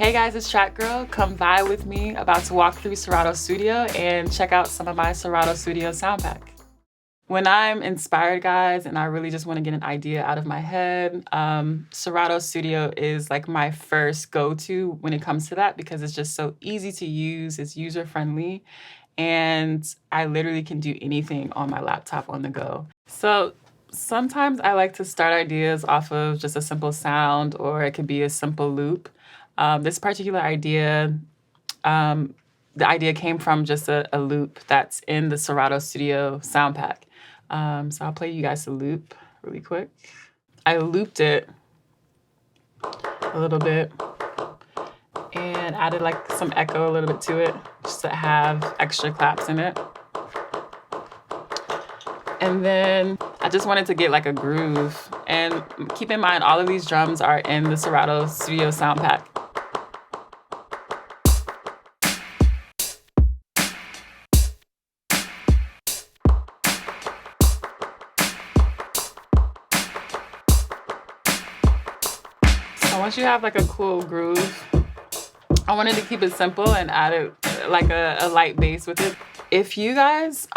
Hey guys, it's TRAKGIRL. Come vibe with me. About to walk through Serato Studio and check out some of my Serato Studio sound pack. When I'm inspired, guys, and I really just want to get an idea out of my head, Serato Studio is like my first go-to when it comes to that because it's just so easy to use, it's user-friendly, and I literally can do anything on my laptop on the go. So sometimes I like to start ideas off of just a simple sound, or it could be a simple loop. This particular idea, the idea came from just a loop that's in the Serato Studio sound pack. So I'll play you guys the loop really quick. I looped it a little bit and added like some echo a little bit to it just to have extra claps in it. And then I just wanted to get like a groove. And keep in mind, all of these drums are in the Serato Studio sound pack. So once you have like a cool groove, I wanted to keep it simple and added like a light bass with it. If you guys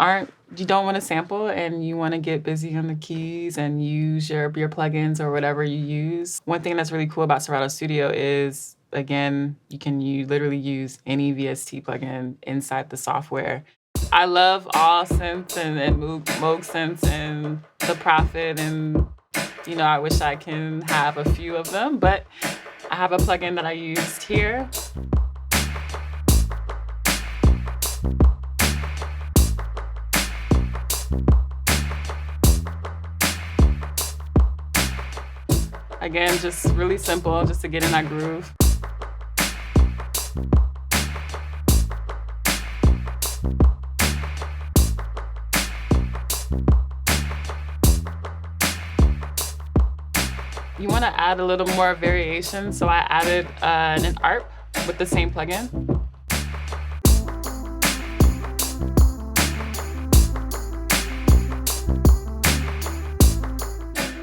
you don't want to sample and you want to get busy on the keys and use your plugins or whatever you use, one thing that's really cool about Serato Studio is, again, you literally use any VST plugin inside the software. I love all synths and Moog synths and the Prophet, and I wish I can have a few of them, but I have a plugin that I used here. Again, just really simple, just to get in that groove. You want to add a little more variation, so I added an ARP with the same plugin.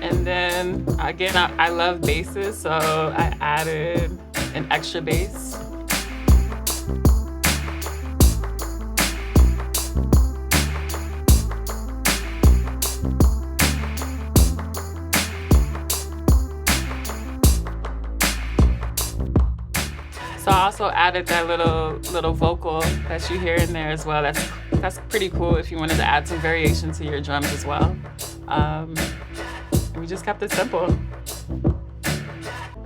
And then again, I love basses, so I added an extra bass. So I also added that little vocal that you hear in there as well. That's pretty cool if you wanted to add some variation to your drums as well. And we just kept it simple.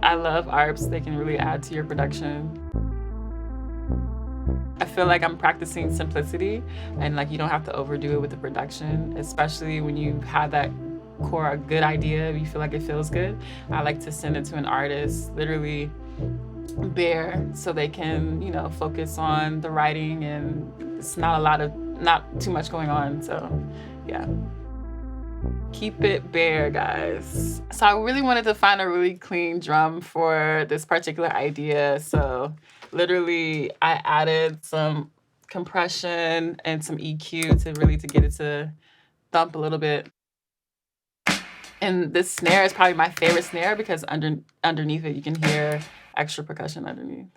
I love ARPs. They can really add to your production. I feel like I'm practicing simplicity, and like you don't have to overdo it with the production, especially when you have that core good idea, you feel like it feels good. I like to send it to an artist literally bare so they can, focus on the writing, and it's not too much going on. So yeah. Keep it bare, guys. So I really wanted to find a really clean drum for this particular idea. So literally I added some compression and some EQ to get it to thump a little bit. And this snare is probably my favorite snare because underneath it you can hear extra percussion underneath.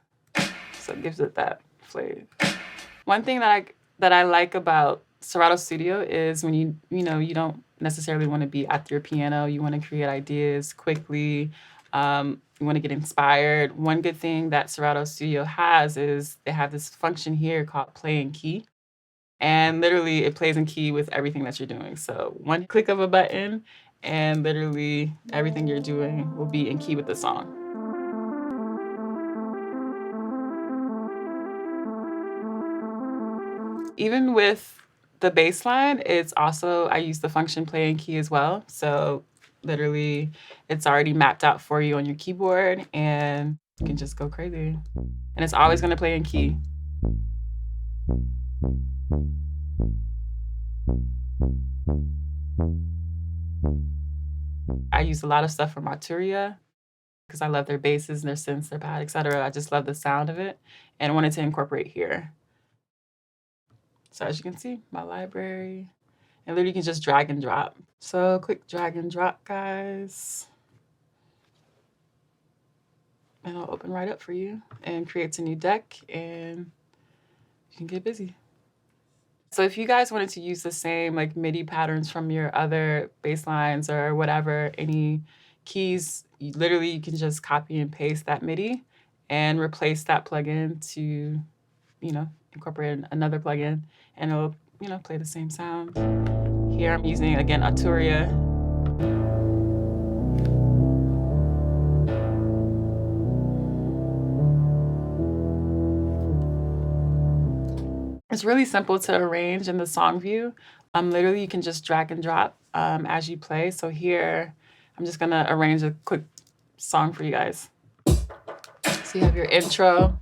So it gives it that flavor. One thing that I like about Serato Studio is when you don't necessarily want to be at your piano. You want to create ideas quickly. You want to get inspired. One good thing that Serato Studio has is they have this function here called play in key. And literally it plays in key with everything that you're doing. So one click of a button and literally everything you're doing will be in key with the song. Even with the bass line, I use the function play in key as well. So literally it's already mapped out for you on your keyboard and you can just go crazy. And it's always going to play in key. I use a lot of stuff from Arturia because I love their basses and their synths, their pad, etc. I just love the sound of it and I wanted to incorporate here. So as you can see, my library, and literally you can just drag and drop. So quick drag and drop, guys. and it'll open right up for you and creates a new deck, and you can get busy. So if you guys wanted to use the same like MIDI patterns from your other bass lines or whatever, any keys, you can just copy and paste that MIDI and replace that plugin to, incorporate another plugin, and it'll, play the same sound. Here I'm using, again, Arturia. It's really simple to arrange in the song view. Literally, you can just drag and drop as you play. So here, I'm just gonna arrange a quick song for you guys. So you have your intro.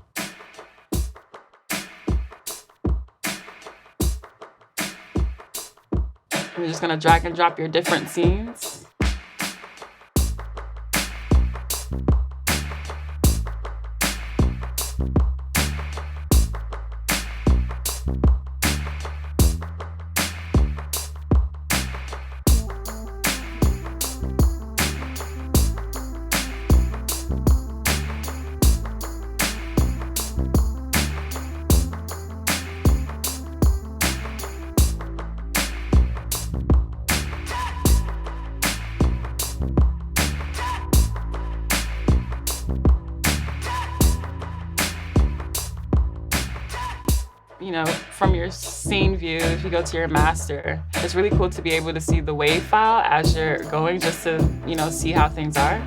And you're just gonna drag and drop your different scenes. From your scene view, if you go to your master, it's really cool to be able to see the wave file as you're going, just to, see how things are.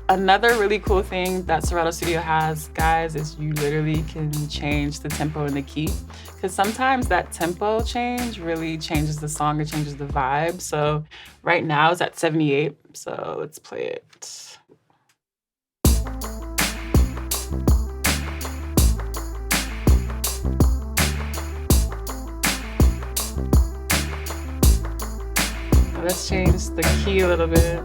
Another really cool thing that Serato Studio has, guys, is you literally can change the tempo and the key, because sometimes that tempo change really changes the song or changes the vibe. So right now it's at 78, so let's play it. Let's change the key a little bit.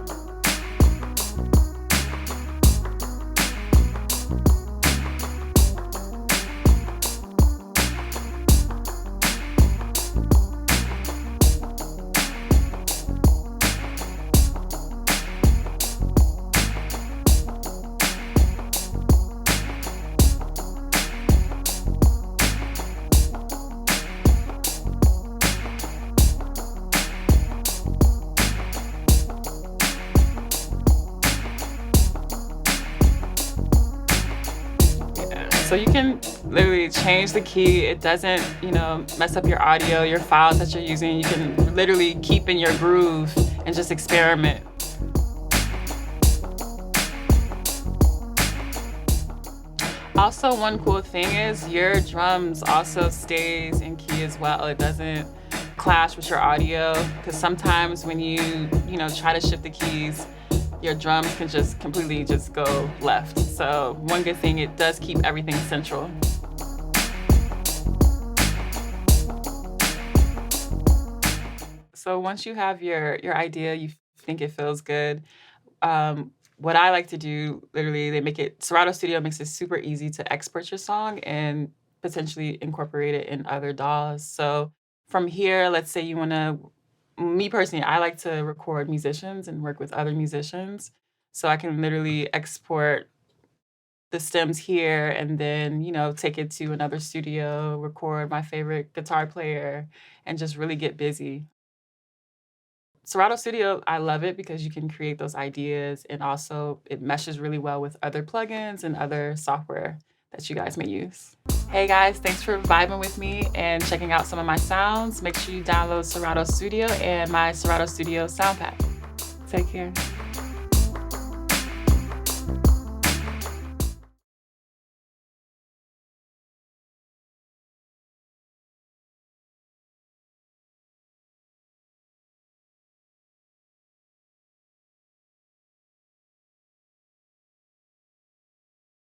So you can literally change the key. It doesn't, mess up your audio, your files that you're using. You can literally keep in your groove and just experiment. Also, one cool thing is your drums also stays in key as well. It doesn't clash with your audio, because sometimes when you try to shift the keys, your drums can just completely just go left. So one good thing, it does keep everything central. So once you have your idea, you think it feels good, what I like to do, literally, Serato Studio makes it super easy to export your song and potentially incorporate it in other DAWs. So from here, let's say you want to, me personally, I like to record musicians and work with other musicians. So I can literally export the stems here and then, take it to another studio, record my favorite guitar player, and just really get busy. Serato Studio, I love it because you can create those ideas, and also it meshes really well with other plugins and other software that you guys may use. Hey guys, thanks for vibing with me and checking out some of my sounds. Make sure you download Serato Studio and my Serato Studio sound pack. Take care.